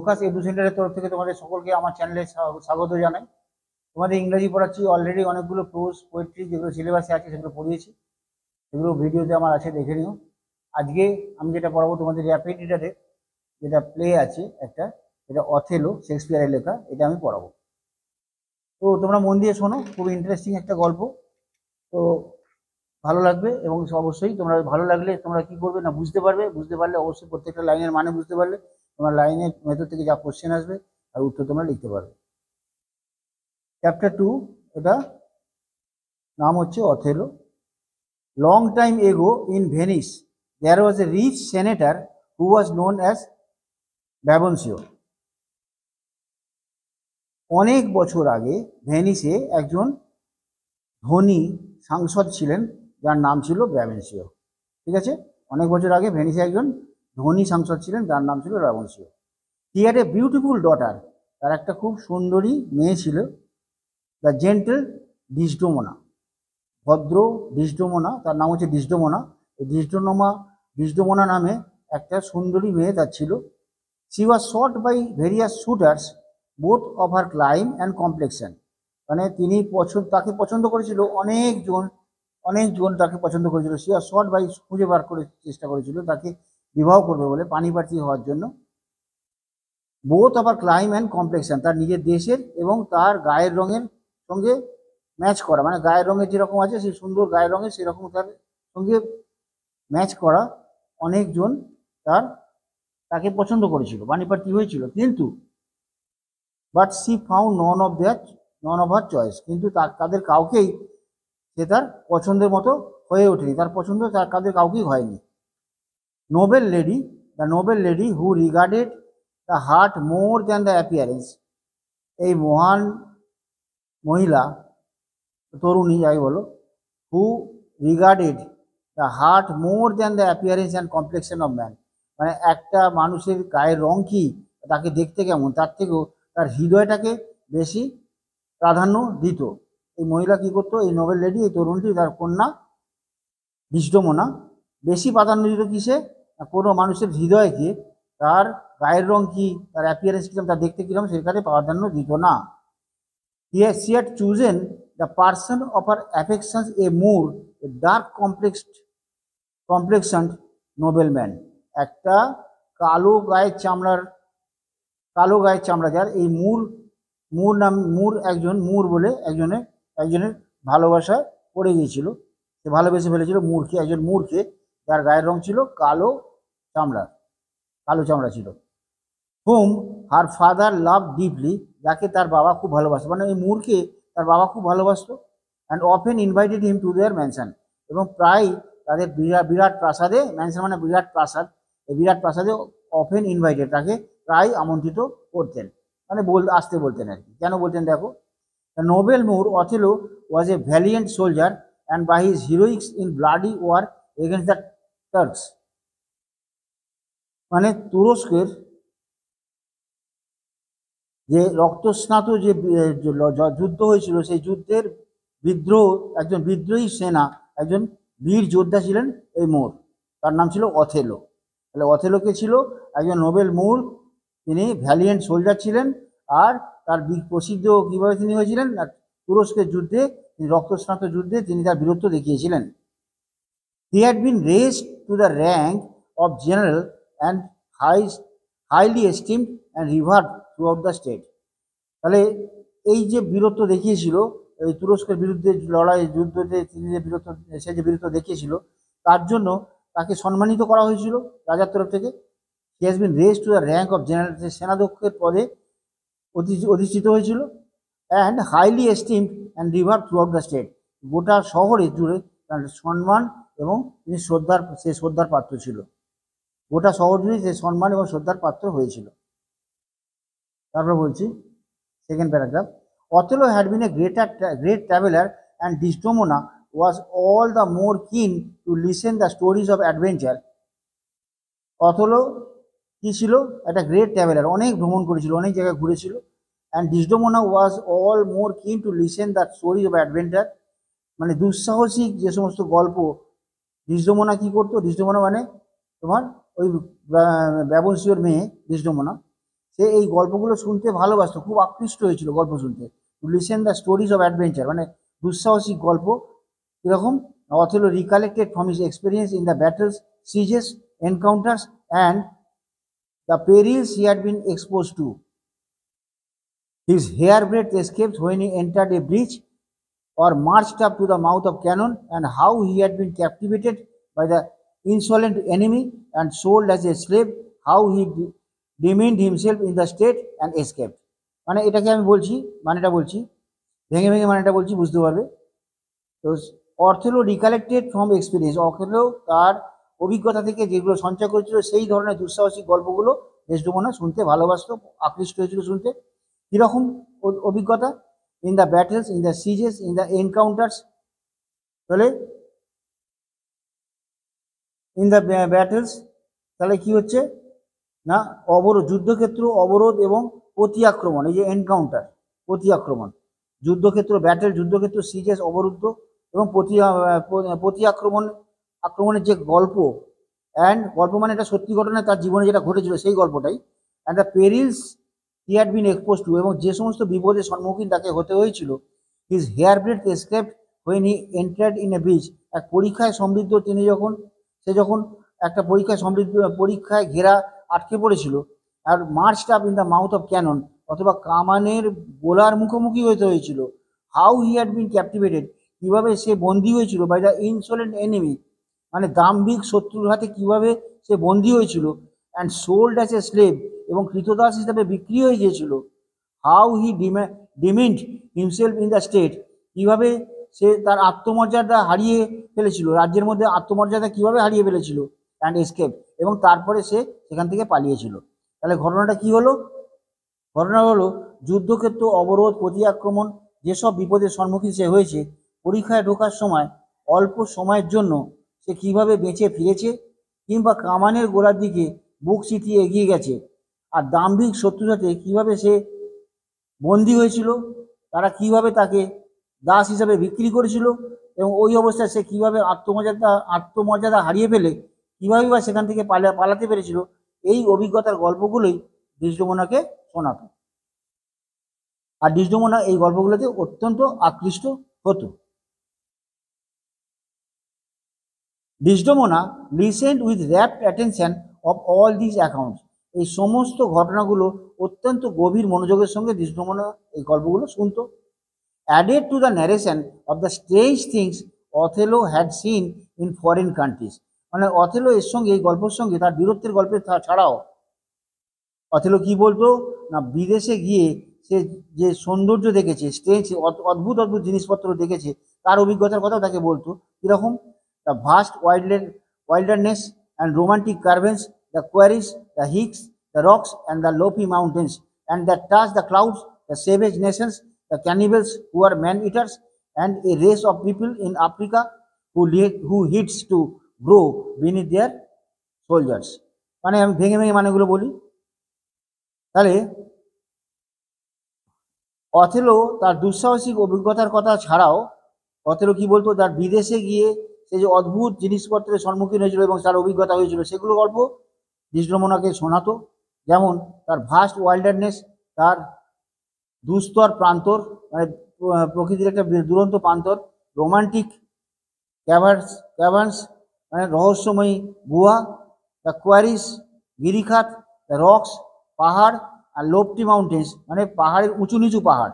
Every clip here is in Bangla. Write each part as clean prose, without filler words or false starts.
ফোকাস এডু সেন্টারের তরফ থেকে তোমাদের সকলকে আমার চ্যানেলে স্বাগত জানাই। তোমাদের ইংরেজি পড়াচ্ছি, অলরেডি অনেকগুলো প্রোজ পোয়েট্রি যেগুলো সিলেবাসে আছে সেগুলো পড়িয়েছি, সেগুলো ভিডিওতে আমার আছে, দেখে নিও। আজকে আমি যেটা পড়াবো তোমাদের র্যাপিড রিডারে যেটা প্লে আছে একটা, এটা অথেলো শেক্সপিয়ারের লেখা, এটা আমি পড়াবো। তো তোমরা মন দিয়ে শোনো, খুব ইন্টারেস্টিং একটা গল্প, তো ভালো লাগবে। এবং অবশ্যই তোমরা ভালো লাগলে তোমরা কি করবে না, বুঝতে পারবে, বুঝতে পারলে অবশ্যই প্রত্যেকটা লাইনের মানে বুঝতে পারলে তোমার লাইনের ভেতর থেকে যা কোশ্চেন আসবে আর উত্তর তোমরা লিখতে পারবে। চ্যাপ্টার 2, এটা নাম হচ্ছে Othello. Long time ago in Venice there was a rich senator who was known as ব্যাবনসিও। অনেক বছর আগে ভেনিসে একজন ধনী সাংসদ ছিলেন যার নাম ছিল ব্যাবনসিও। ঠিক আছে, অনেক বছর আগে ভেনিসে একজন ধনী সাংসদ ছিলেন যার নাম ছিল ব্যাবনসিও। He had a beautiful daughter, তার একটা খুব সুন্দরী মেয়ে ছিল। দ্য জেন্টেল ডিসডোমোনা, ভদ্র ডিসডোমোনা, তার নাম হচ্ছে ডিসডোমোনা। এই ডিসডোমোনা নামে একটা সুন্দরী মেয়ে তার ছিল। She was sought by various suitors both of her clime and complexion, মানে তিনি তাকে পছন্দ করেছিল অনেকজন তাকে পছন্দ করেছিল। শি ওয়াজ শট বাই, খুঁজে বার করে চেষ্টা করেছিল তাকে বিবাহ করবে বলে, পানিপ্রার্থী হওয়ার জন্য। Both of her clime and complexion, তার নিজের দেশের এবং তার গায়ের রঙের সঙ্গে ম্যাচ করা, মানে গায়ের রঙের যেরকম আছে সেই সুন্দর গায়ের রঙের সেরকম তার সঙ্গে ম্যাচ করা অনেকজন তাকে পছন্দ করেছিল, পানিপ্রার্থী হয়েছিল। কিন্তু but she found none of her choice, কিন্তু তাদের কাউকেই সে তার পছন্দের মতো হয়ে ওঠেনি, তার পছন্দ তাদের কাউকেই হয়নি। The noble lady who regarded the heart more than the appearance, এই মহান মহিলা, তরুণী যাই বলো, who regarded the heart more than the appearance and complexion of man, মানে একটা মানুষের গায়ের রং কি, তাকে দেখতে কেমন, তার থেকেও তার হৃদয়টাকে বেশি প্রাধান্য দিত। এই মহিলা কি করতো, এই নোবেল লেডি, এই তরুণটি, তার কন্যা ডিসডোমোনা বেশি প্রাধান্য দিত কিসে, কোনো মানুষের হৃদয়কে তার গায়ের রং কি, তার অ্যাপিয়ারেন্স কিরকম, তার দেখতে কিরকম, সেটাকে প্রাধান্য দিত না। She had chosen the person of her affections a more a dark complexioned nobleman, একটা কালো গায়ের চামড়া যার, এই মুর বলে একজনের ভালোবাসায় পড়ে গিয়েছিল, সে ভালোবেসে ফেলেছিল একজন মুরকে, যার গায়ের রং ছিল কালো চামড়া ছিল। হুম হার ফাদার লাভ ডিপলি, যাকে তার বাবা খুব ভালোবাসত, মানে এই মুরকে তার বাবা খুব ভালোবাসত। And often invited him to their mansion, এবং প্রায় তাদের বিরাট প্রাসাদে, ম্যানশন মানে বিরাট প্রাসাদ, এই বিরাট প্রাসাদে অফেন ইনভাইটেড, তাকে প্রায় আমন্ত্রিত করতেন, মানে আসতে বলতেন আর কি। কেন বলতেন দেখো, the noble Moor Othello was a valiant soldier and by his heroics in bloody war against the Turks, মানে তুরস্কের যে রক্তস্নাত যে যুদ্ধ হয়েছিল, সেই যুদ্ধের একজন বিদ্রোহী সেনা, একজন বীর যোদ্ধা ছিলেন এই মোর, তার নাম ছিল অথেলো। তাহলে অথেলোকে ছিল একজন নোবেল মোর, তিনি ভ্যালিয়েন্ট সোলজার ছিলেন, আর তার প্রসিদ্ধ কীভাবে তিনি হয়েছিলেন, তুরস্কের যুদ্ধে, রক্তস্নাত যুদ্ধে তিনি তার বীরত্ব দেখিয়েছিলেন। He had been raised to the rank of general and highly esteemed and revered throughout the state. তাহলে এই যে বীরত্ব দেখিয়েছিল, এই তুরস্কের বিরুদ্ধে যুদ্ধতে তিনি যে বীরত্ব দেখিয়েছিল, তার জন্য তাকে সম্মানিত করা হয়েছিল রাজার তরফ থেকে। He has been raised to the rank of general, সেনাধ্যক্ষের পদে অধিষ্ঠিত হয়েছিল। And highly esteemed and revered throughout the state, গোটা শহরে জুড়ে তার সম্মান এবং তিনি শ্রদ্ধার পাত্র ছিল, গোটা শহর জুড়ে সে সম্মান এবং শ্রদ্ধার পাত্র হয়েছিল। তারপর বলছি second paragraph, Othello had been a great traveller and Desdemona was all the more keen to listen the stories of adventure. Othello কি ছিল, একটা গ্রেট ট্রাভেলার, অনেক ভ্রমণ করেছিল, অনেক জায়গায় ঘুরেছিল। And Desdemona was all more keen to listen the stories of adventure, মানে দুঃসাহসিক যে সমস্ত গল্প। ডিসডোমোনা কি করতো, ডিসডোমোনা মানে তোমার ওই ব্যাবনসিওর মেয়ে ডিসডোমোনা, সে এই গল্পগুলো শুনতে ভালোবাসতো, খুব আকৃষ্ট হয়েছিল গল্প শুনতে। To listen the stories of adventure, মানে দুঃসাহসিক গল্প। এরকম Othello recollected from his experience in the battles, sieges, encounters and the perils he had been exposed to. His hairbreadth escapes when he entered a breach or marched up to the mouth of cannon, and how he had been captivated by the insolent enemy and sold as a slave, how he demeaned himself in the state and escaped. মানে এটাকে আমি বলছি, মানেটা বলছি, ভেঙে ভেঙে মানেটা বলছি, বুঝতে পারবে। তো Othello recollected from experience, Othello তার অভিজ্ঞতা থেকে যেগুলো সঞ্চয় করেছিল সেই ধরনের দুঃসাহসিক গল্পগুলো ডেসডেমোনা শুনতে ভালোবাসত, আকৃষ্ট হয়েছিল শুনতে। কীরকম অভিজ্ঞতা? In the battles, in the সিজেস, in the encounters. তাহলে ইন দ্য ব্যাটেলস, তাহলে কি হচ্ছে না, অবরোধ, যুদ্ধক্ষেত্র, অবরোধ এবং প্রতি আক্রমণ, এই যে এনকাউন্টার, প্রতি আক্রমণ, যুদ্ধক্ষেত্র, ব্যাটেল, যুদ্ধক্ষেত্র, সিজেস, অবরুদ্ধ এবং প্রতি আক্রমণের যে গল্প, অ্যান্ড গল্প মানে এটা সত্যি ঘটনা, তার জীবনে যেটা ঘটেছিল সেই গল্পটাই। And the perils he had been expose to, এবং যে সমস্ত বিপদের সম্মুখীন তাকে হতে হয়েছিল। His hair breadth escaped when he entered in a breach, এক পরীক্ষায় সমৃদ্ধ তিনি যখন একটা পরীক্ষায় ঘেরা আটকে পড়েছিল। আর marched up in the mouth of cannon, অথবা কামানের গোলার মুখোমুখি হতে হয়েছিল। হাউ হি হ্যাড বিন ক্যাপটিভেটেড, কীভাবে সে বন্দী হয়েছিল, বাই দ্য ইনসোলেন্ট এনিমি, মানে দাম্ভিক শত্রুর হাতে কীভাবে সে বন্দী হয়েছিল। And sold as a slave, এবং কৃতদাস হিসাবে বিক্রি হয়ে গিয়েছিল। How he demand himself in the state, কীভাবে সে তার আত্মমর্যাদা হারিয়ে ফেলেছিল, রাজ্যের মধ্যে আত্মমর্যাদা কীভাবে হারিয়ে ফেলেছিল। অ্যান্ড এসকেপ, এবং তারপরে সে সেখান থেকে পালিয়েছিল। তাহলে ঘটনাটা কি হলো? ঘটনা হলো যুদ্ধক্ষেত্র, অবরোধ, প্রতি আক্রমণ, যেসব বিপদের সম্মুখীন সে হয়েছে, পরীক্ষায় ঢোকার সময় অল্প সময়ের জন্য সে কিভাবে বেঁচে ফিরেছে, কিংবা কামানের গোড়ার দিকে বুক চিতিয়ে এগিয়ে গেছে। আর দাম্ভিক শত্রুর সাথে কীভাবে সে বন্দী হয়েছিল, তারা কিভাবে তাকে দাস হিসাবে বিক্রি করেছিল, এবং ওই অবস্থায় সে কীভাবে আত্মমর্যাদা হারিয়ে ফেলে কীভাবে বা সেখান থেকে পালাতে পেরেছিল। এই অভিজ্ঞতার গল্পগুলোই ডেসডেমোনাকে শোনাত, আর ডেসডেমোনা এই গল্পগুলোতে অত্যন্ত আকৃষ্ট হতো। Desdemona listened with rapt attention of all this accounts, এই সমস্ত ঘটনাগুলো অত্যন্ত গভীর মনোযোগের সঙ্গে ডেসডেমোনা এই গল্পগুলো শুনত। Added to the narration of the strange things Othello had seen in foreign countries, মানে অথেলো এর সঙ্গে, এই গল্পের সঙ্গে তার বীরত্বের গল্পের ছাড়াও অথেলো কি বলতো না, বিদেশে গিয়ে সে যে সৌন্দর্য দেখেছে, স্ট্রেঞ্জ অদ্ভুত অদ্ভুত জিনিসপত্র দেখেছে, তার অভিজ্ঞতার কথাও তাকে বলতো। কীরকম? The vast wilderness and romantic caverns, the quarries, the hicks, the rocks and the lofty mountains, and the touch the clouds, the savage nations, the cannibals who are man-eaters, and a race of people in Africa who hates to grow beneath their soldiers. মানে আমি ভেঙে ভেঙে মানেগুলো বলি। তাহলে অথেলো তার দুঃসাহসিক অভিজ্ঞতার কথা ছাড়াও অথেলো কি বলতো, তার বিদেশে গিয়ে সে যে অদ্ভুত জিনিসপত্রের সম্মুখীন হয়েছিল এবং তার অভিজ্ঞতা হয়েছিল, সেগুলো গল্প ডেসডেমোনাকে শোনাতো। যেমন তার ভাস্ট ওয়াইল্ডারনেস, তার দুস্তর প্রান্তর, মানে প্রকৃতির একটা দুরন্ত প্রান্তর, রোমান্টিক ক্যাভার্নস মানে রহস্যময়ী গুহা, দ্য কোয়ারিস গিরিখাত, দ্য রক্স পাহাড়, আর লোফটি মাউন্টেন্স মানে পাহাড়ের উঁচু নিচু পাহাড়,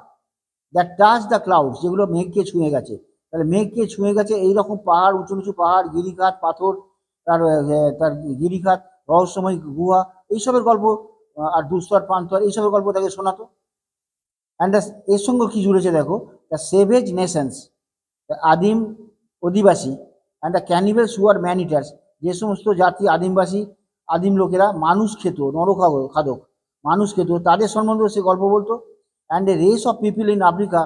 দ্যাট টাচ দ্য ক্লাউডস যেগুলো মেঘকে ছুঁয়ে গেছে। তাহলে মেঘকে ছুঁয়ে গেছে এইরকম পাহাড়, উঁচু নিচু পাহাড়, গিরিখাত, পাথর, তার গিরিখাত, রহস্যময়ী গুহা, এইসবের গল্প, আর দুস্তর প্রান্তর, এইসবের গল্প তাকে শোনাতো। অ্যান্ড এর সঙ্গে কী জুড়েছে দেখো, দ্য সেভেজ নেশনস, আদিম অধিবাসী, and the cannibals who are man eaters, যে সমস্ত জাতি আদিম লোকেরা মানুষ খেত, খাদক মানুষ খেত, তাদের সম্বন্ধে সে গল্প বলতো। And a race of people in Africa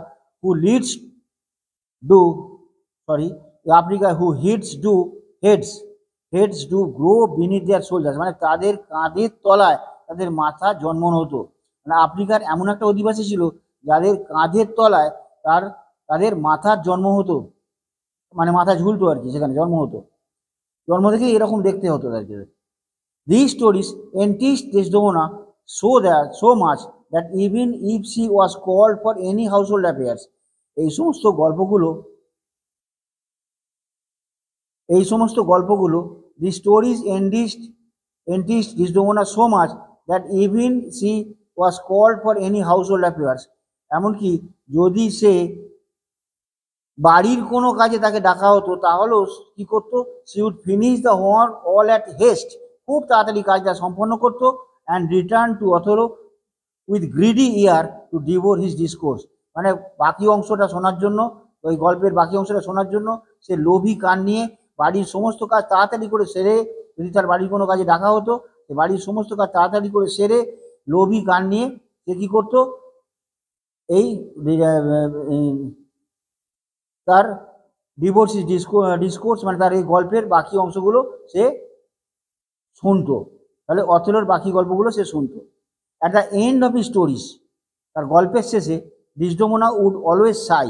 who heads do grow beneath their shoulders, মানে তাদের কাঁধের তলায় তাদের মাথা জন্মন হতো। মানে আফ্রিকার এমন একটা অধিবাসী ছিল যাদের কাঁধের তলায় তাদের মাথার জন্ম হতো, মানে মাথা ঝুলতো আর কি, সেখানে জন্ম হতো, জন্ম থেকে এরকম দেখতে হতো তাদেরকে। This stories entice Desdemona so much that even if she was called for any household affairs, এই সমস্ত গল্পগুলো the stories enticed Desdemona so much that even she was called for any household affairs, এমনকি যদি সে বাড়ির কোনো কাজে তাকে ডাকা হতো তাহলেও কি করতো, she would finish the work all at haste, খুব তাড়াতাড়ি কাজটা সম্পন্ন করতো, and return to Othello with greedy ear to devour his discourse, মানে বাকি অংশটা শোনার জন্য, ওই গল্পের বাকি অংশটা শোনার জন্য সে লোভী কান নিয়ে বাড়ির সমস্ত কাজ তাড়াতাড়ি করে সেরে, যদি তার বাড়ির কোনো কাজে ডাকা হতো বাড়ির সমস্ত কাজ তাড়াতাড়ি করে সেরে লোভী কান নিয়ে সে কি করতো, এই তার ডিভোর্স ডিসকোর্স মানে তার এই গল্পের বাকি অংশগুলো সে শুনতো, তাহলে অথেলোর বাকি গল্পগুলো সে শুনতো। At the end of his stories, তার গল্পের শেষে ডিসডেমোনা উড অলওয়েজ সাই,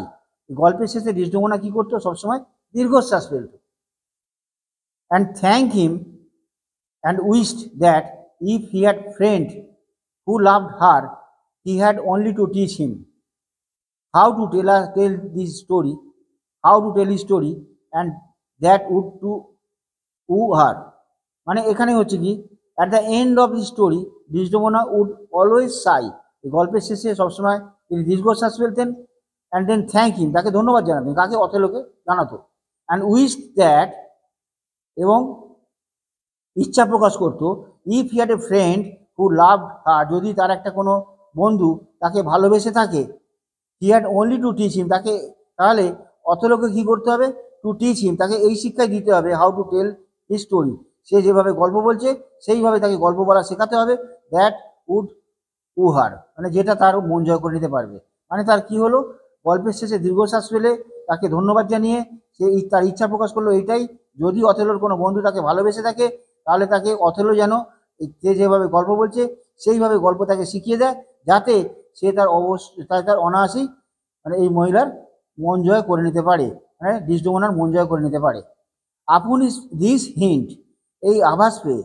গল্পের শেষে ডিসডেমোনা কি করতো, সবসময় দীর্ঘশ্বাস ফেলতো। And thank him and wished that if he had friend who loved her he had only to teach him how to tell this story, how to tell his story and that would to woo her, মানে এখানে হচ্ছে কি, at the end of the story Desdemona would always sigh, গল্পের শেষে সবসময় তিনি দীর্ঘশ্বাস ফেলতেন। অ্যান্ড দেন থ্যাংক হিম, তাকে ধন্যবাদ জানাতেন, কাকে, অথেলোকে জানাতো। অ্যান্ড উইশ দ্যাট, এবং ইচ্ছা প্রকাশ করতো, if he had a friend who loved her, যদি তার একটা কোনো বন্ধু তাকে ভালোবেসে থাকে, he had only to teach him, তাকে তাহলে অথেলোকে কী করতে হবে, টু টিচ হিম, তাকে এই শিক্ষাই দিতে হবে, how to tell his story, সে যেভাবে গল্প বলছে সেইভাবে তাকে গল্প বলা শেখাতে হবে, দ্যাট উড উ হার, মানে যেটা তার মন জয় করে নিতে পারবে। মানে তার কি হলো, গল্পের শেষে দীর্ঘশ্বাস ফেলে তাকে ধন্যবাদ জানিয়ে সে তার ইচ্ছা প্রকাশ করলো এইটাই, যদি অথেলোর কোনো বন্ধু তাকে ভালোবেসে থাকে তাহলে তাকে অথেলো যেন সে যেভাবে গল্প বলছে সেইভাবে গল্প তাকে শিখিয়ে দেয়, যাতে সে তার অনায়াসেই মানে এই মহিলার মন জয় করে নিতে পারে, মানে ডিসডেমোনার মন জয় করে নিতে পারে। আপন দিস হিন্ট, এই আভাস পেয়ে,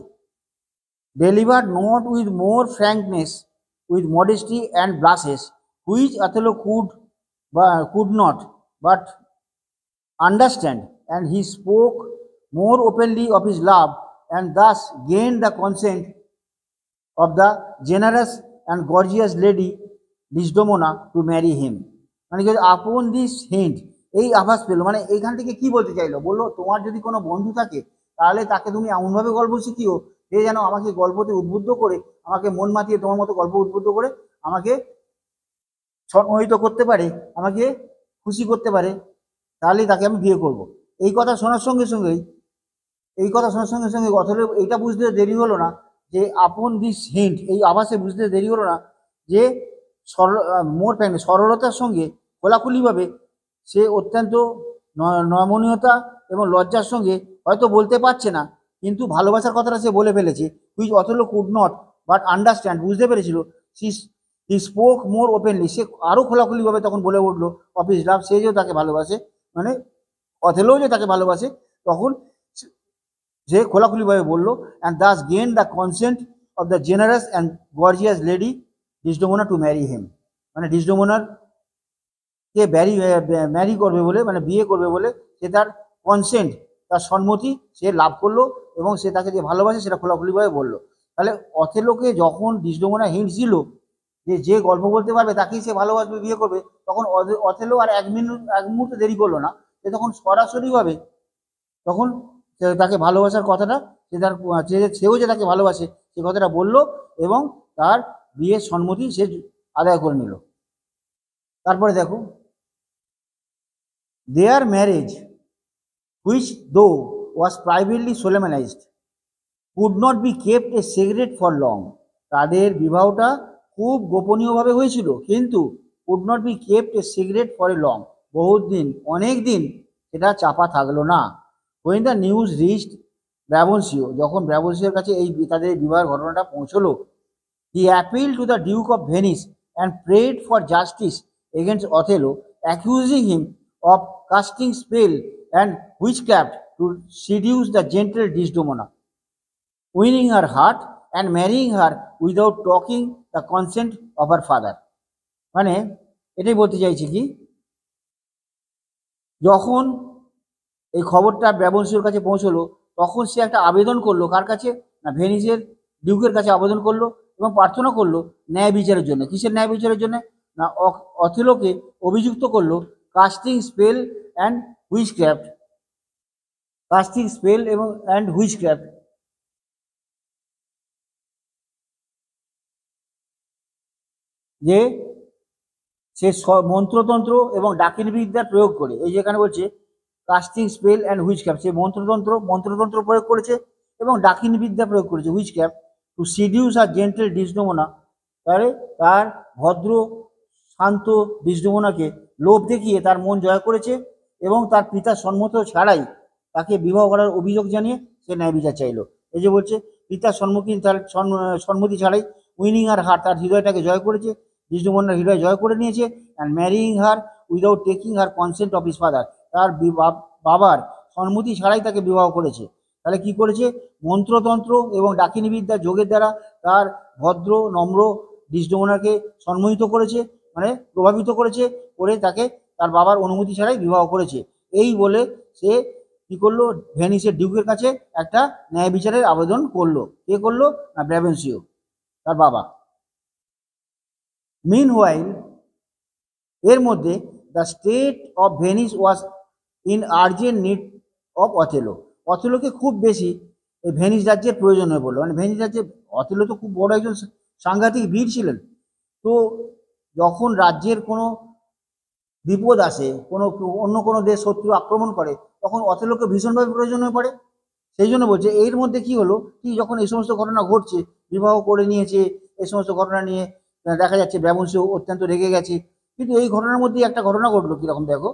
delivered not with more frankness, with modesty and blushes, which Othello could not but understand, and he spoke more openly of his love, and thus gained the consent of the generous and gorgeous lady Desdemona to marry him, মানে কি, আপন দিস হিন্ট, এই আভাস পেলো, মানে এইখান থেকে কি বলতে চাইলো, বললো তোমার যদি কোনো বন্ধু থাকে তাহলে তাকে তুমি এমনভাবে গল্প শিখিও যে যেন আমাকে গল্পতে উদ্বুদ্ধ করে, আমাকে মন মাতিয়ে তোমার মতো গল্প উদ্বুদ্ধ করে আমাকে সম্মোহিত করতে পারে, আমাকে খুশি করতে পারে, তাহলেই তাকে আমি বিয়ে করব। এই কথা শোনার সঙ্গে সঙ্গে অথেলো এইটা বুঝতে দেরি হলো না যে আপন দিস হিন্ট, এই আভাসে বুঝতে দেরি হলো না যে সরলতার সঙ্গে খোলাখুলিভাবে সে অত্যন্ত নমনীয়তা এবং লজ্জার সঙ্গে হয়তো বলতে পারছে না, কিন্তু ভালোবাসার কথাটা সে বলে ফেলেছে, which Othello could not but understand, বুঝতে পেরেছিল। হি স্পোক মোর ওপেনলি, সে আরও খোলাখুলিভাবে তখন বলে উঠলো অফ হিজ লাভ, সে যে তাকে ভালোবাসে, মানে অথেলো যে তাকে ভালোবাসে, তখন সে খোলাখুলিভাবে বললো, and thus gain the consent of the generous and gorgeous lady Desdemona to marry him, মানে ডিসডেমোনার কে ম্যারি করবে বলে, মানে বিয়ে করবে বলে সে তার কনসেন্ট, তার সম্মতি সে লাভ করলো, এবং সে তাকে যে ভালোবাসে সেটা খোলাখুলিভাবে বললো। তাহলে অথেলোকে যখন ডিসডেমোনা হিন্ট দিল যে গল্প বলতে পারবে তাকেই সে ভালোবাসবে, বিয়ে করবে, তখন অথেলো আর এক মুহূর্তে দেরি করলো না, সে তখন সরাসরিভাবে তখন তাকে ভালোবাসার কথাটা সেও যে তাকে ভালোবাসে সে কথাটা বললো, এবং তার বিয়ের সম্মতি সে আদায় করে নিল। তারপরে দেখো, দেয়ার marriage which though was privately solemnized could not be kept a secret for long, তাদের বিবাহটা খুব গোপনীয়ভাবে হয়েছিল, কিন্তু could not be kept a secret for a long, বহুত দিন, অনেক দিন সেটা চাপা থাকলো না। when the news reached ব্রাবন্সিও, যখন ব্রাবন্সিওর কাছে এই তাদের বিবাহের ঘটনাটা পৌঁছলো, he appealed to the Duke of Venice and prayed for justice against Othello, accusing him of casting spell and witchcraft to seduce the gentle Desdemona, winning her heart and marrying her without talking the consent of her father. মানে এটাই বলতে চাইছি কি, যখন এই খবরটা ব্যাবন্সীর কাছে পৌঁছলো তখন সে একটা আবেদন করলো, কার কাছে না ভেনিসের ডিউকের কাছে আবেদন করলো এবং প্রার্থনা করলো ন্যায় বিচারের জন্য। কিসের ন্যায় বিচারের জন্য? না অথেলোকে অভিযুক্ত করলো casting spell and witchcraft, casting spell এবং অ্যান্ড হুইচক্রাফট, যে সে মন্ত্রতন্ত্র এবং ডাকিনী বিদ্যার প্রয়োগ করে, এই যেখানে বলছে কাস্টিং স্পেল অ্যান্ড হুইচক্রাফট, সে মন্ত্রতন্ত্র প্রয়োগ করেছে এবং ডাকিনী বিদ্যা প্রয়োগ করেছে হুইচক্রাফট টু সিডিউস আর জেন্টেল ডিসডোমোনা, তাহলে তার ভদ্র শান্ত ডিসডোমোনাকে লোভ দেখিয়ে তার মন জয় করেছে এবং তার পিতার সম্মত ছাড়াই তাকে বিবাহ করার অভিযোগ জানিয়ে সে ন্যায় বিচার চাইলো। এই যে বলছে পিতার সম্মতি ছাড়াই উইনিং আর হার, তার হৃদয়টাকে জয় করেছে, ডিসডোমোনার হৃদয় জয় করে নিয়েছে। And marrying her without taking her consent of his father, তার বাবার সম্মতি ছাড়াই তাকে বিবাহ করেছে। তাহলে কি করেছে? মন্ত্রতন্ত্র এবং ডাকিনী বিদ্যার যোগের দ্বারা তার ভদ্র নম্র ডিসডোমোনাকে সম্মোহিত করেছে, মানে প্রভাবিত করেছে, করে তাকে তার বাবার অনুমতি ছাড়াই বিবাহ করেছে। এই বলে সে কি করলো? ভেনিসের ডিউকের কাছে একটা ন্যায় বিচারের আবেদন করলো। কে করলো? না ব্রাবেন্সিও, তার বাবা। মিনওয়াইল, এর মধ্যে the state of Venice was in urgent need of Othello, অথেলোকে খুব বেশি এই ভেনিস রাজ্যের প্রয়োজন হয়ে পড়লো। মানে ভেনিস রাজ্যে অথেলো তো খুব বড় একজন সাংঘাতিক বীর ছিলেন, তো যখন রাজ্যের কোনো বিপদ আসে, অন্য কোনো দেশ শত্রু আক্রমণ করে, তখন অথেলোকে ভীষণভাবে প্রয়োজন হয়ে পড়ে। সেই জন্য বলছে এর মধ্যে কি হলো কি, যখন এই সমস্ত ঘটনা ঘটছে, বিবাহ করে নিয়েছে, এই সমস্ত ঘটনা নিয়ে দেখা যাচ্ছে ব্রাবেন্সিও অত্যন্ত রেগে গেছে, কিন্তু এই ঘটনার মধ্যে একটা ঘটনা ঘটলো কিরকম দেখো,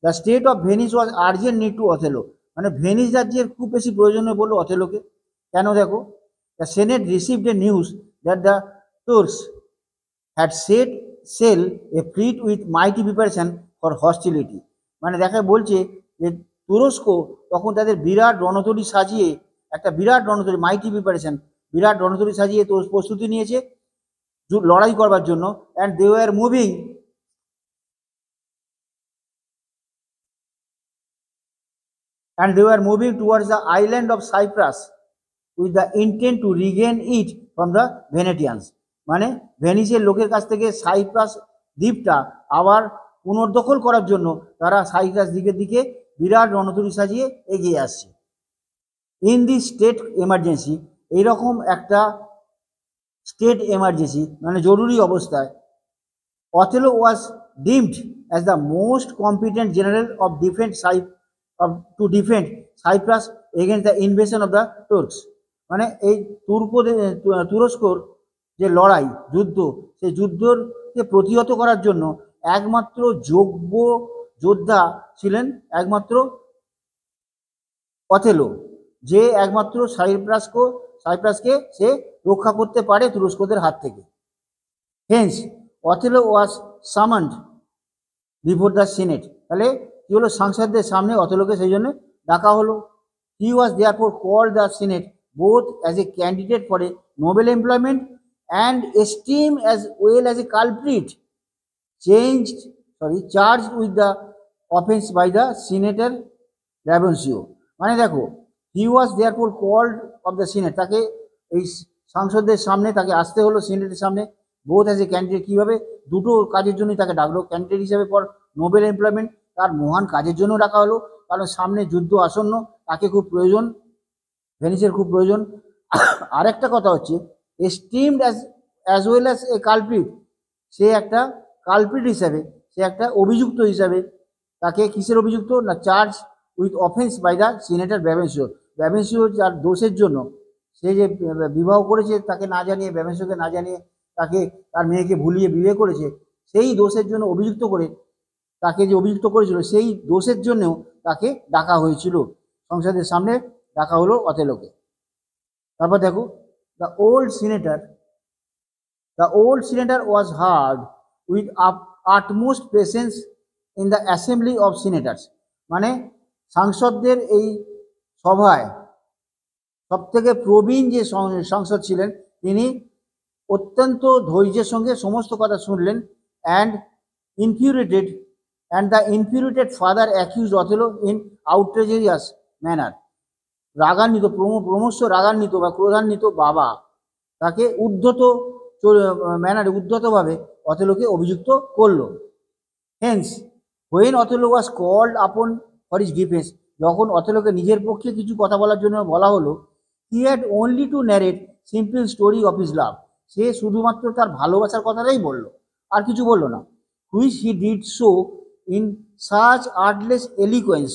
the state of Venice was urgent need to Othello, মানে ভেনিস রাজ্যের খুব বেশি প্রয়োজন হয়ে পড়লো অথেলোকে। কেন দেখো, the senate received a news that the Turks had set sail a fleet with mighty preparation for hostility, মানে দেখা বলছে যে তুরস্ক তখন তাদের বিরাট রণতরী সাজিয়ে, একটা বিরাট রণতরী, মাইটি প্রিপারেশন, বিরাট রণতরী সাজিয়ে তো প্রস্তুতি নিয়েছে লড়াই করবার জন্য। And they were moving towards the island of Cyprus with the intent to regain it from the Venetians, মানে ভেনিসের লোকের কাছ থেকে সাইপ্রাস দ্বীপটা আবার পুনর্দখল করার জন্য তারা সাইপ্রাস দ্বীপের দিকে বিরাট রণতরী সাজিয়ে এগিয়ে আসছে। ইন দি স্টেট এমার্জেন্সি, এইরকম একটা স্টেট এমার্জেন্সি মানে জরুরি অবস্থায়, Othello was deemed as the most competent general of to defend Cyprus against the invasion of the Turks, মানে এই তুরস্কর যে লড়াই যুদ্ধ, সেই যুদ্ধকে প্রতিহত করার জন্য একমাত্র যোগ্য যোদ্ধা ছিলেন একমাত্র অথেলো, যে একমাত্র সাইপ্রাসকে সে রক্ষা করতে পারে তুরস্কদের হাত থেকে। Hence Othello was summoned before the senate, তাহলে কি হলো? সাংসদদের সামনে অথেলোকে সেই জন্য ডাকা হলো। He was therefore called the senate both as a candidate for a noble employment and esteem as well as a culprit charged with the offence by the senator Brabantio, মানে দেখো he was therefore called of the senate, তাকে এই সাংসদদের সামনে তাকে আসতে হলো, সিনেটের সামনে, বোথ অ্যাজ এ ক্যান্ডিডেট, কীভাবে? দুটো কাজের জন্যই তাকে ডাকলো, ক্যান্ডিডেট হিসেবে পর নোবেল এমপ্লয়মেন্ট, তার মহান কাজের জন্য ডাকা হলো, কারণ সামনে যুদ্ধ আসন্ন, তাকে খুব প্রয়োজন, ভেনিসের খুব প্রয়োজন। আরেকটা কথা হচ্ছে esteemed as well as a culprit, সে একটা কালপ্রিট হিসাবে, সে একটা অভিযুক্ত হিসাবে, তাকে কিসের অভিযুক্ত? না charge with offence by the senator Brabantio যার দোষের জন্য, সে যে বিবাহ করেছে তাকে না জানিয়ে, ব্রাবেন্সিওকে না জানিয়ে তাকে তার মেয়েকে ভুলিয়ে বিয়ে করেছে, সেই দোষের জন্য অভিযুক্ত করে, তাকে যে অভিযুক্ত করেছিল সেই দোষের জন্যও তাকে ডাকা হয়েছিল, সংসদের সামনে ডাকা হলো অথেলোকে। তারপর দেখো the old senator was heard with utmost patience in the assembly of senators, মানে সাংসদদের এই সভায় সবথেকে প্রবীণ যে সাংসদ ছিলেন তিনি অত্যন্ত ধৈর্যের সঙ্গে সমস্ত কথা শুনলেন। And infuriated and the infuriated father accuse Othello in outrageous manner. রাগান্বিত, ক্রমশ রাগান্বিত বা ক্রোধান্বিত বাবা তাকে উদ্ধত ম্যানারে, উদ্ধতভাবে অথেলোকে অভিযুক্ত করলো। Hence when Othello was called upon for his defence, যখন অথেলোকে নিজের পক্ষে কিছু কথা বলার জন্য বলা হলো, he had only to narrate simple story of his love, সে শুধুমাত্র তার ভালোবাসার কথাটাই বলল, আর কিছু বলল না। Which he did so in such artless eloquence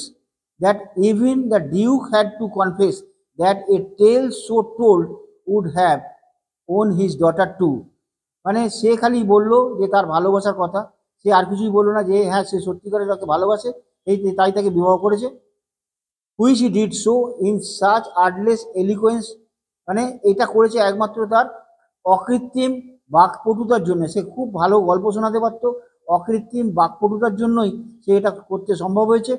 that even the duke had to confess that a tale so told would have won his daughter too. মানে সে খালি বলল যে তার ভালোবাসার কথা, সে আর কিছুই বললো না যে হ্যাঁ সে সত্যিকারে তাকে ভালোবাসে, এই তাই তাকে বিবাহ করেছে। Which he did so in such artless eloquence, মানে এটা করেছে একমাত্র তার অকৃত্রিম বাকপটুতার জন্য। সে খুব ভালো গল্প শোনাতে পারতো, অকৃত্রিম বাকপটুতার জন্যই সে এটা করতে সম্ভব হয়েছে।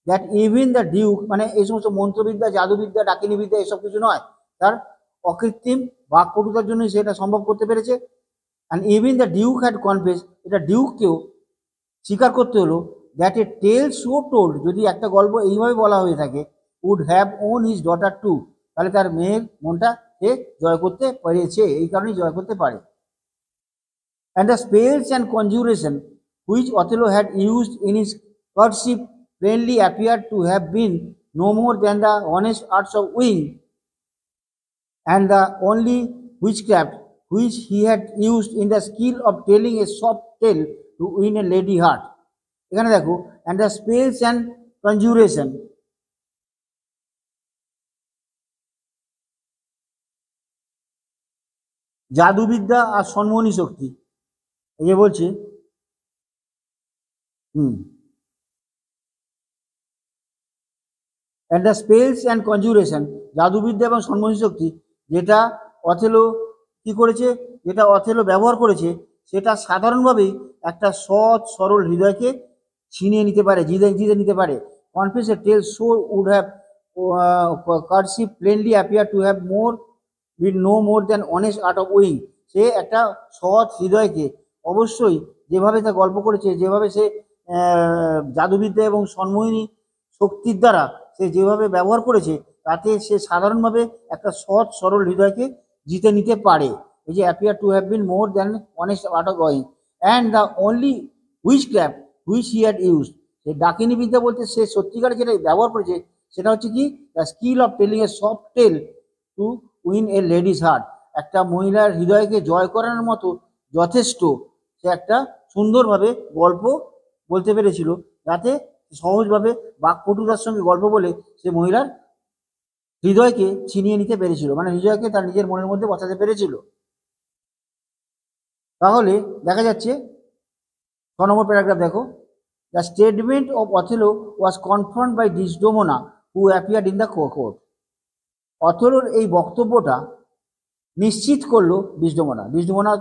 দ্যাট ইভিন দ্য ডিউক, মানে এই সমস্ত মন্ত্রবিদ্যা, জাদুবিদ্যা, ডাকিনীবিদ্যা এসব কিছু নয়, তার অকৃত্রিম বাকপটুতার জন্যই সে এটা সম্ভব করতে পেরেছে। And even the duke had confess, এটা ডিউককেও স্বীকার করতে হলো, that a tale so told, যদি একটা গল্প এইভাবে বলা হয়ে থাকে, would have won his daughter too, তাহলে তার মেয়ের মনটা সে জয় করতে পেরেছে, এই কারণেই জয় করতে পারে। And the spells and conjuration which Othello had used in his courtship plainly appeared to have been no more than the honest arts of wooing, and the only witchcraft which he had used in the skill of telling a soft tale to win a lady heart. এখানে দেখো, and the spells and conjuration, জাদুবিদ্যা আর সন্মোহনী শক্তি, এই যে বলছে অ্যান্ড দ্য স্পেলস অ্যান্ড কনজুরেশন, জাদুবিদ্যা এবং সন্মোহনী শক্তি, যেটা অথেলো কি করেছে, যেটা অথেলো ব্যবহার করেছে, সেটা সাধারণভাবেই একটা সৎ সরল হৃদয়কে ছিনিয়ে নিতে পারে, জিতে নিতে পারে। Confess a tale so would have courtship plainly appear to have more with no more than honest art of wooing, সে একটা সৎ হৃদয়কে অবশ্যই যেভাবে তা গল্প করেছে, যেভাবে সে জাদুবিদ্যা এবং সন্মোহিনী শক্তির দ্বারা সে যেভাবে ব্যবহার করেছে, তাতে সে সাধারণভাবে একটা সৎ সরল হৃদয়কে জিতে নিতে পারে। এই যে appear to have been more than honest art of going, and the only witchcraft which he had use, সে ডাকিনী বিদ্যা বলতে সে সত্যিকারে যেটা ব্যবহার করেছে সেটা হচ্ছে কি, the skill of telling a soft tale to win a lady's heart, একটা মহিলার হৃদয়কে জয় করানোর মতো যথেষ্ট সে একটা সুন্দরভাবে গল্প বলতে পেরেছিল, যাতে সহজভাবে বাকপটুতার সঙ্গে গল্প বলে সে মহিলার হৃদয়কে ছিনিয়ে নিতে পেরেছিল, মানে হৃদয়কে তার নিজের মনের মধ্যে বসাতে পেরেছিল। তাহলে দেখা যাচ্ছে 6 নম্বর প্যারাগ্রাফ দেখো, the statement of Othello was confirmed by Desdemona who appeared in the court, অথেলোর এই বক্তব্যটা নিশ্চিত করলো Desdemona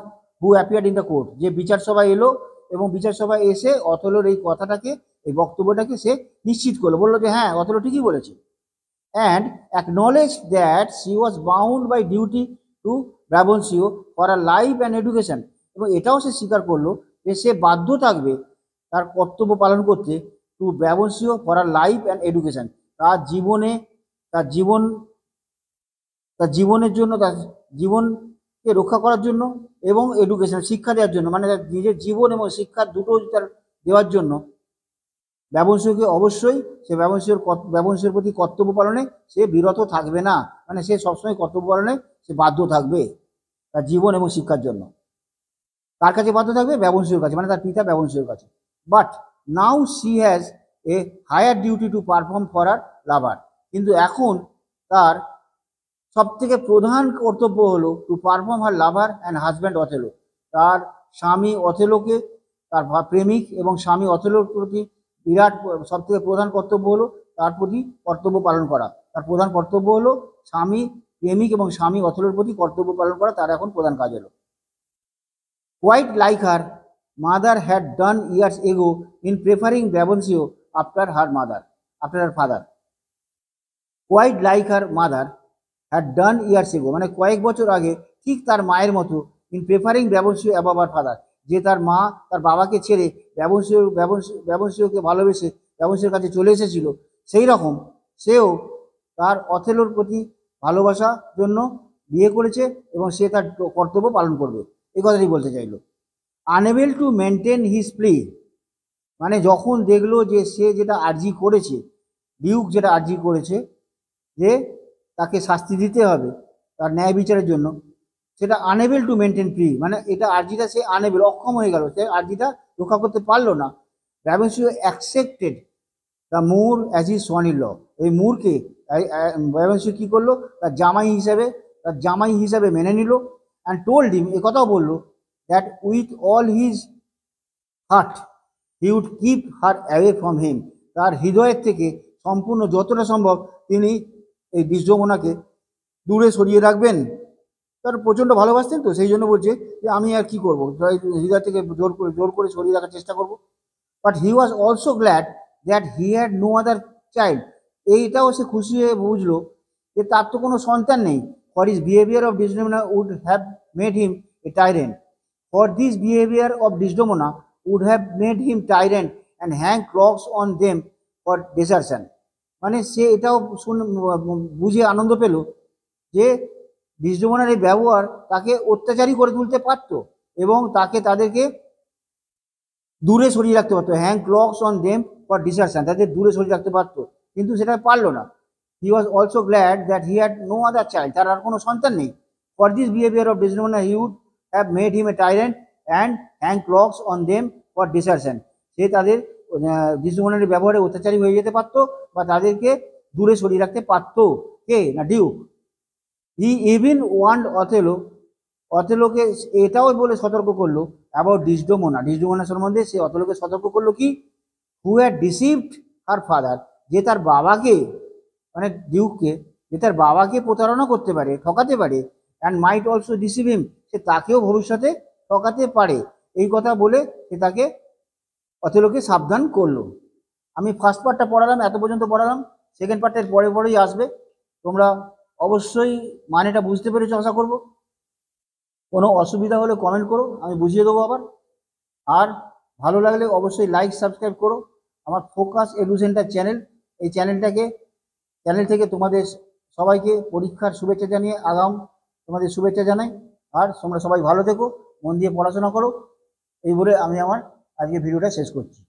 who appeared in the court, যে বিচার সভায় এলো এবং বিচার সভায় এসে অথেলোর এই কথাটাকে, এই বক্তব্যটাকে সে নিশ্চিত করলো, বললো যে হ্যাঁ অথেলো ঠিকই বলেছে। And acknowledge that she was bound by duty to Brabantio for a life and education, এবং এটাও সে স্বীকার করলো যে সে বাধ্য থাকবে তার কর্তব্য পালন করতে, to Brabantio for a life and education, তার জীবনে তার জীবনের জন্য, তার জীবনকে রক্ষা করার জন্য এবং এডুকেশন শিক্ষা দেওয়ার জন্য, মানে তার নিজের জীবন এবং শিক্ষা দুটো তার দেওয়ার জন্য ব্যবসায়ীকে অবশ্যই সে ব্যবসায়ীর প্রতি কর্তব্য পালনে সে বিরত থাকবে না, মানে সে সবসময় কর্তব্য পালনে সে বাধ্য থাকবে তার জীবন এবং শিক্ষার জন্য। তার কাছে বাধ্য থাকবে ব্যবসায়ীর কাছে, মানে তার পিতা ব্যবসায়ীর কাছে। But now she has a higher duty to perform for her lover, কিন্তু এখন তার সব থেকে প্রধান কর্তব্য হলো to perform her lover and husband Othello, তার স্বামী অথেলোকে, তার প্রেমিক এবং স্বামী অথেলোর প্রতি বিরাট সব থেকে প্রধান কর্তব্য হলো তার প্রতি কর্তব্য পালন করা। তার প্রধান কর্তব্য হলো স্বামী, প্রেমিক এবং স্বামী অথেলোর প্রতি কর্তব্য পালন করা, তার এখন প্রধান কাজ হলো। Quite like her mother had done years ago in preferring Brabantio after her father, quite like her mother, had done years ago, মানে কয়েক বছর আগে ঠিক তার মায়ের মতো, ইন প্রেফারিং ব্যবসায়ী অ্যাবভ আর ফাদার, যে তার মা তার বাবাকে ছেড়ে ব্যবসায়ীকে ভালোবেসে ব্যবসায়ীর কাছে চলে এসেছিল, সেই রকম সেও তার অথেলোর প্রতি ভালোবাসার জন্য বিয়ে করেছে এবং সে তার কর্তব্য পালন করবে, এই কথাটি বলতে চাইলো। আনএবল টু মেনটেন হিজ প্লি, মানে যখন দেখলো যে সে যেটা আর্জি করেছে, ডিউক যেটা আর্জি করেছে যে তাকে শাস্তি দিতে হবে তার ন্যায় বিচারের জন্য, সেটা আনএবল টু মেনটেন প্লি, মানে এটা আর্জিটা সে আনএবল, অক্ষম হয়ে গেল, সে আর্জিটা রক্ষা করতে পারলো না। ব্যবসায়ী accepted the Moor as his son in law, এই মুরকে ব্যবসায়ী কী করলো, তার জামাই হিসাবে মেনে নিল। অ্যান্ড টোল্ড হিম, এ কথাও বললো, that with all his heart he would keep her away from him, তার হৃদয়ের থেকে সম্পূর্ণ যতটা সম্ভব তিনি এই ডিসডেমোনাকে দূরে সরিয়ে রাখবেন। তার প্রচণ্ড ভালোবাসতেন, তো সেই জন্য বলছে যে আমি আর কি করবো, হৃদয় থেকে জোর করে সরিয়ে রাখার চেষ্টা করব। But he was also glad that he had no other child, এইটাও সে খুশি হয়ে বুঝলো যে তার তো কোনো সন্তান নেই। For his behaviour of Desdemona would have made him a tyrant, for this behaviour of Desdemona would have made him tyrant and hang clogs on them for desertion, মানে সে এটাও বুঝে আনন্দ পেল যে ডিসডেমোনার এই ব্যবহার তাকে অত্যাচারী করে তুলতে পারত এবং তাদেরকে দূরে সরিয়ে রাখতে পারতো, hang clogs on them for desertion, তাদের দূরে সরিয়ে রাখতে পারতো, কিন্তু সেটা পারলো না। He was also glad that he had no other child, তার আর কোনো সন্তান নেই। For this behaviour of Desdemona he would have made him a tyrant and hang clogs on them for desertion, সে তাদের ডিসডেমোনার ব্যবহারে অত্যাচারী হয়ে যেতে পারতো বা তাদেরকে দূরে সরিয়ে রাখতে পারতো। কে না, ডিউক। হি ইভিন ওয়ান্ড অথেলোকে এটাও বলে সতর্ক করলো অ্যাবাউট ডিসডেমোনা সম্বন্ধে সে অথেলোকে সতর্ক করলো কি, who had deceived her father, যে তার বাবাকে, মানে ডিউককে, যে তার বাবাকে প্রতারণা করতে পারে, ঠকাতে পারে, অ্যান্ড মাইট অলসো ডিসিভ হিম, সে তাকেও ভবিষ্যতে ঠকাতে পারে, এই কথা বলে সে তাকে অথেলোকে সাবধান করলো। আমি ফার্স্ট পার্টটা পড়ালাম, এত পর্যন্ত পড়ালাম, সেকেন্ড পার্টের পরেই আসবে। তোমরা অবশ্যই মানেটা বুঝতে পেরেছো আশা করব। কোনো অসুবিধা হলে কমেন্ট করো, আমি বুঝিয়ে দেবো আবার। আর ভালো লাগলে অবশ্যই লাইক সাবস্ক্রাইব করো আমার ফোকাস এডুসেন্টার চ্যানেল, এই চ্যানেল থেকে তোমাদের সবাইকে পরীক্ষার শুভেচ্ছা জানিয়ে তোমাদের শুভেচ্ছা জানাই। আর তোমরা সবাই ভালো থেকো, মন দিয়ে পড়াশোনা করো, এই বলে আমি আমার আজকে ভিডিওটা শেষ করছি।